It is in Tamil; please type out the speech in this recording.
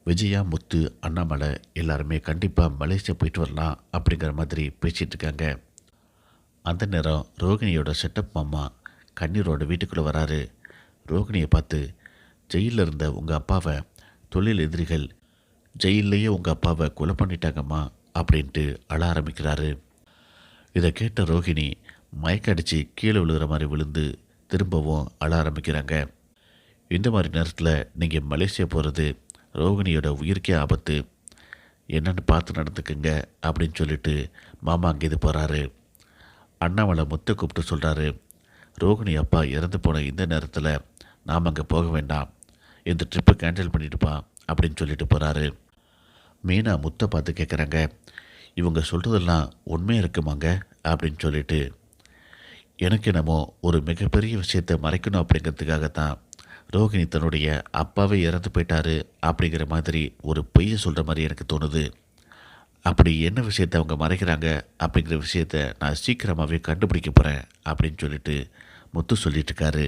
விஜயா, முத்து, அண்ணாமலை எல்லாருமே கண்டிப்பாக மலேசியா போயிட்டு வரலாம் அப்படிங்கிற மாதிரி பேசிகிட்டு இருக்காங்க. அந்த நேரம் ரோகிணியோட செட்டப் மாமா கண்ணீரோட வீட்டுக்குள்ளே வராரு. ரோகிணியை பார்த்து, ஜெயிலில் இருந்த உங்கள் அப்பாவை தொழில் எதிரிகள் ஜெயில்லையே உங்கள் அப்பாவை கொலை பண்ணிட்டாங்கம்மா அப்படின்ட்டு அழ ஆரம்பிக்கிறாரு. இதை கேட்ட ரோகிணி மயக்கடிச்சு கீழே விழுகிற மாதிரி விழுந்து திரும்பவும் அழ ஆரம்பிக்கிறாங்க. இந்த மாதிரி நேரத்தில் நீங்கள் மலேசியா போகிறது ரோகிணியோட உயிருக்கே ஆபத்து, என்னன்னு பார்த்து நடந்துக்குங்க அப்படின்னு சொல்லிட்டு மாமா அங்கேருந்து போகிறாரு. அண்ணாமலை முத்தை கூப்பிட்டு சொல்கிறாரு, ரோகிணி அப்பா இறந்து போன இந்த நேரத்தில் நாம் அங்கே போக வேண்டாம், இந்த ட்ரிப்பை கேன்சல் பண்ணிட்டுப்பா அப்படின்னு சொல்லிட்டு போகிறாரு. மீனா முத்தை பார்த்து கேட்குறாங்க, இவங்க சொல்கிறதெல்லாம் உண்மையாக இருக்குமாங்க அப்படின்னு சொல்லிட்டு. எனக்கு என்னமோ ஒரு மிகப்பெரிய விஷயத்தை மறைக்கணும் அப்படிங்கிறதுக்காகத்தான் ரோகிணி தன்னுடைய அப்பாவே இறந்து போயிட்டாரு அப்படிங்கிற மாதிரி ஒரு பொய்யை சொல்கிற மாதிரி எனக்கு தோணுது. அப்படி என்ன விஷயத்தை அவங்க மறைக்கிறாங்க அப்படிங்கிற விஷயத்த நான் சீக்கிரமாகவே கண்டுபிடிக்க போகிறேன் அப்படின்னு சொல்லிட்டு முத்து சொல்லிட்டு இருக்காரு.